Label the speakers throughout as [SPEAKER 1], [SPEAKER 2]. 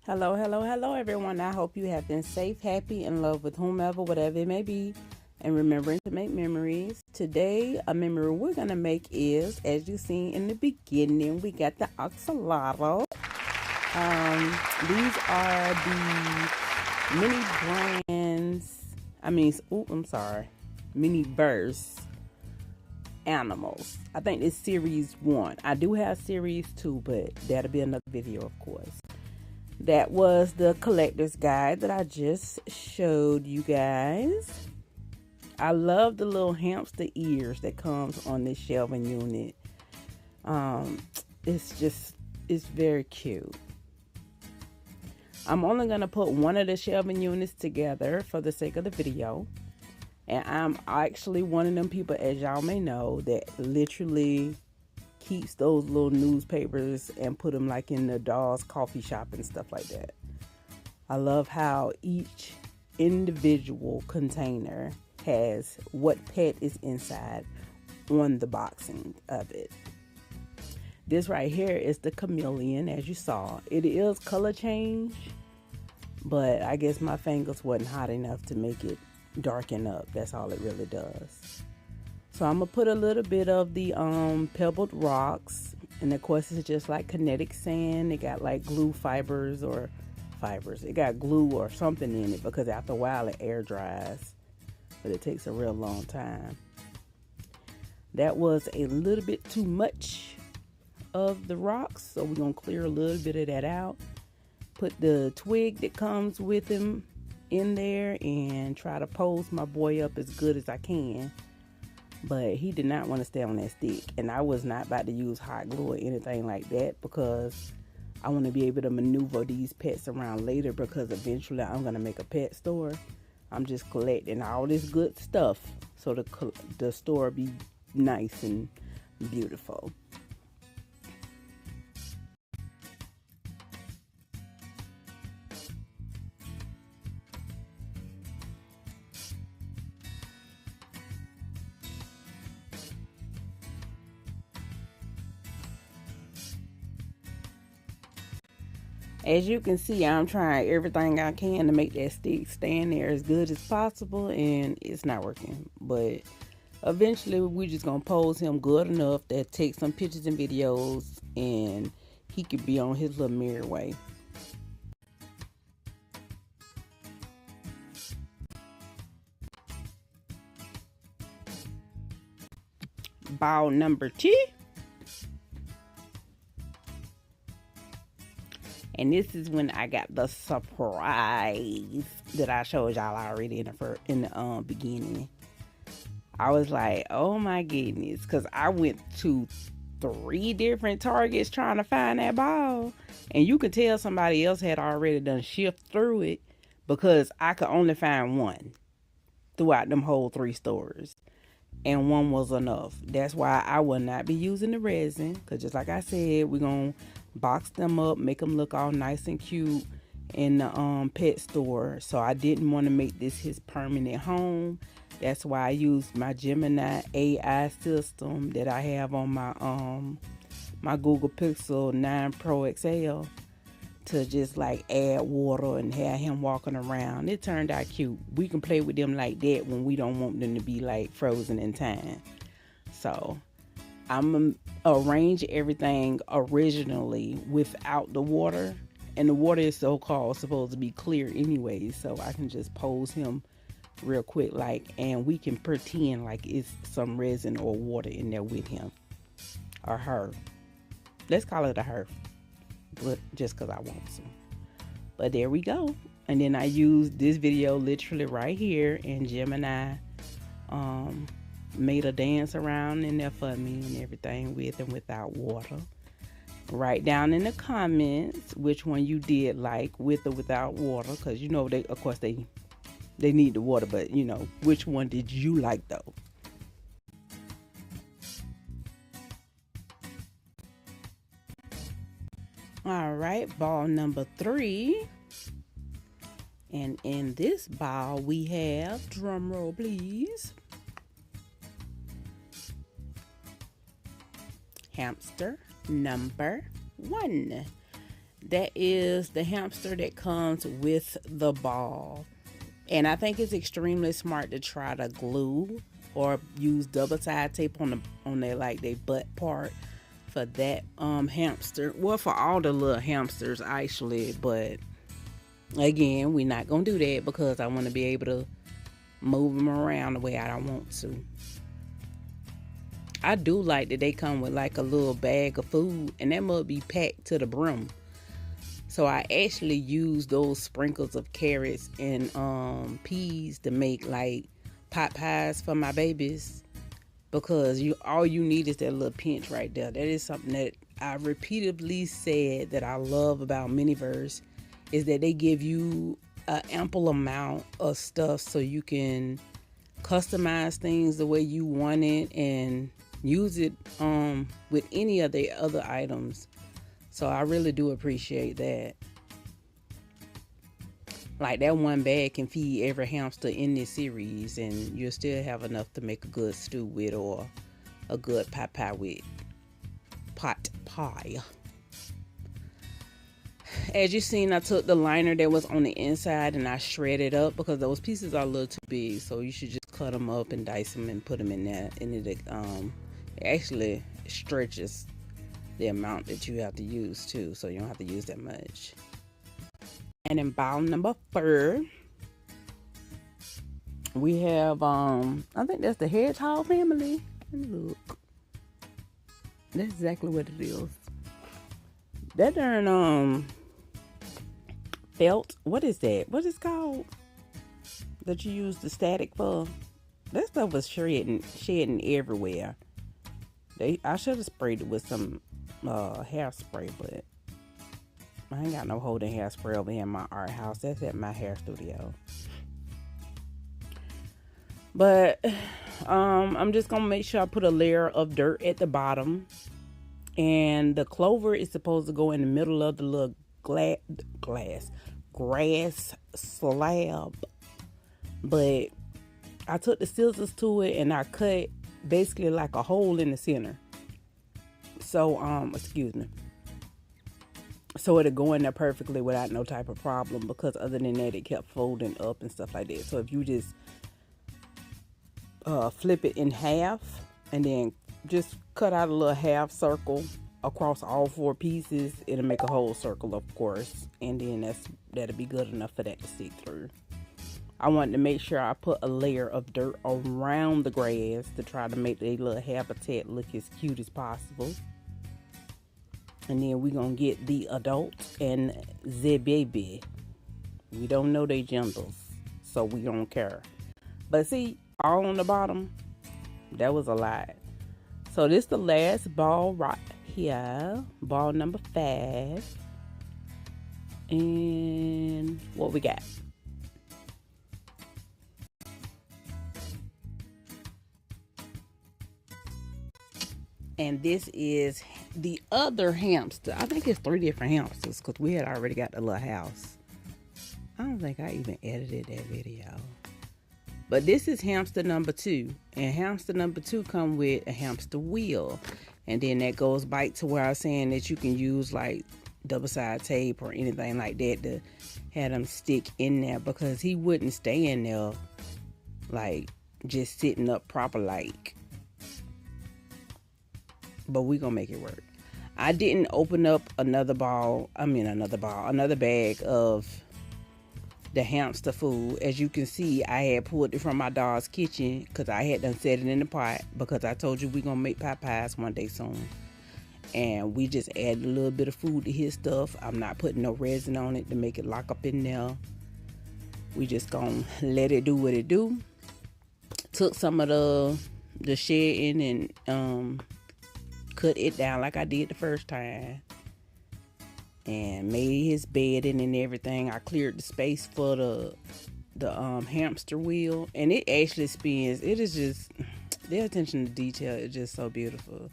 [SPEAKER 1] Hello, hello, hello, everyone. I hope you have been safe, happy, in love with whomever, whatever it may be, and remembering to make memories. Today, a memory we're going to make is, as you seen in the beginning, we got the AXOLOTL. These are the mini brands, mini verse animals. I think this series 1. I do have series 2, but that'll be another video, of course. That was the collector's guide that I just showed you guys. I love the little hamster ears that comes on this shelving unit. It's very cute. I'm only going to put one of the shelving units together for the sake of the video. And I'm actually one of them people, as y'all may know, that literally keeps those little newspapers and put them like in the doll's coffee shop and stuff like that. I love how each individual container has what pet is inside on the boxing of it. This right here is the chameleon, as you saw. It is color change, but I guess my fingers wasn't hot enough to make it darken up. That's all it really does. So I'm going to put a little bit of the pebbled rocks. And of course, it's just like kinetic sand. It got like glue fibers. It got glue or something in it because after a while it air dries. But it takes a real long time. That was a little bit too much of the rocks. So we're going to clear a little bit of that out. Put the twig that comes with him in there and try to pose my boy up as good as I can. But he did not want to stay on that stick. And I was not about to use hot glue or anything like that because I want to be able to maneuver these pets around later because eventually I'm going to make a pet store. I'm just collecting all this good stuff so the store be nice and beautiful. As you can see, I'm trying everything I can to make that stick stand there as good as possible, and it's not working. But eventually, we're just going to pose him good enough that take some pictures and videos, and he could be on his little merry way. Ball number 2. And this is when I got the surprise that I showed y'all already in the beginning. I was like, oh my goodness, because I went to 3 different Targets trying to find that ball. And you could tell somebody else had already done shift through it because I could only find one throughout them whole 3 stores. And one was enough. That's why I will not be using the resin, because just like I said, we're going to box them up, make them look all nice and cute in the pet store. So I didn't want to make this his permanent home. That's why I used my Gemini AI system that I have on my Google Pixel 9 Pro XL to just like add water and have him walking around. It turned out cute. We can play with them like that when we don't want them to be like frozen in time. So I'm gonna arrange everything originally without the water, and the water is so-called supposed to be clear anyway, so I can just pose him real quick and we can pretend like it's some resin or water in there with him or her. Let's call it a her, but just because I want to. But there we go. And then I used this video literally right here, and Gemini made a dance around in there for me and everything with and without water. Write down in the comments which one you did like, with or without water, because you know of course they need the water, but you know which one did you like though. All right, ball number 3. And in this ball we have, drum roll please, hamster number 1. that is the hamster that comes with the ball. And I think it's extremely smart to try to glue or use double side tape on their like their butt part for that hamster. Well, for all the little hamsters actually, but again, we're not gonna do that because I want to be able to move them around the way I don't want to. I do like that they come with like a little bag of food, and that must be packed to the brim. So I actually use those sprinkles of carrots and peas to make like pot pies for my babies, because all you need is that little pinch right there. That is something that I repeatedly said that I love about Miniverse, is that they give you an ample amount of stuff so you can customize things the way you want it and use it with any of the other items. So I really do appreciate that. Like that one bag can feed every hamster in this series, and you'll still have enough to make a good stew with or a good pot pie with. Pot pie. As you seen, I took the liner that was on the inside and I shredded up because those pieces are a little too big. So you should just cut them up and dice them and put them in there. And it actually stretches the amount that you have to use too, so you don't have to use that much. And in bowl number 4, we have I think that's the hedgehog family. Let me look. That's exactly what it is. That darn felt. What is that? What is it called? That you use the static for? That stuff was shedding everywhere. I should have sprayed it with some hairspray, but I ain't got no holding hairspray over here in my art house. That's at my hair studio. But I'm just gonna make sure I put a layer of dirt at the bottom, and the clover is supposed to go in the middle of the little grass slab. But I took the scissors to it and I cut basically like a hole in the center. So excuse me. So it'll go in there perfectly without no type of problem, because other than that it kept folding up and stuff like that. So if you just flip it in half and then just cut out a little half circle across all 4 pieces, it'll make a whole circle, of course, and then that'll be good enough for that to stick through. I wanted to make sure I put a layer of dirt around the grass to try to make the little habitat look as cute as possible. And then we're going to get the adult and the baby. We don't know their genders, so we don't care. But see, all on the bottom, that was a lot. So this is the last ball right here. Ball number 5. And what we got? And this is the other hamster. I think it's 3 different hamsters because we had already got the little house. I don't think I even edited that video. But this is hamster number 2. And hamster number 2 come with a hamster wheel. And then that goes back to where I was saying that you can use like double side tape or anything like that to have them stick in there, because he wouldn't stay in there like just sitting up proper like. But we gonna make it work. I didn't open up another bag of the hamster food. As you can see, I had pulled it from my dog's kitchen because I had done set it in the pot, because I told you we gonna make pot pies one day soon. And we just added a little bit of food to his stuff. I'm not putting no resin on it to make it lock up in there. We just gonna let it do what it do. Took some of the shedding and cut it down like I did the first time, and made his bedding and everything. I cleared the space for the hamster wheel, and it actually spins. It is just, the attention to detail is just so beautiful.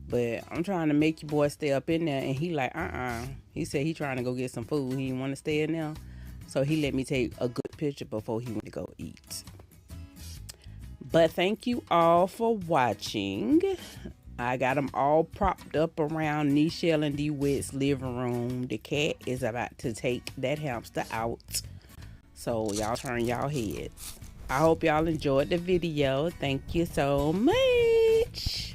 [SPEAKER 1] But I'm trying to make your boy stay up in there, and he like, he said he trying to go get some food. He didn't want to stay in there, so he let me take a good picture before he went to go eat. But thank you all for watching. I got them all propped up around Nichelle and DeWitt's living room. The cat is about to take that hamster out. So y'all turn y'all heads. I hope y'all enjoyed the video. Thank you so much.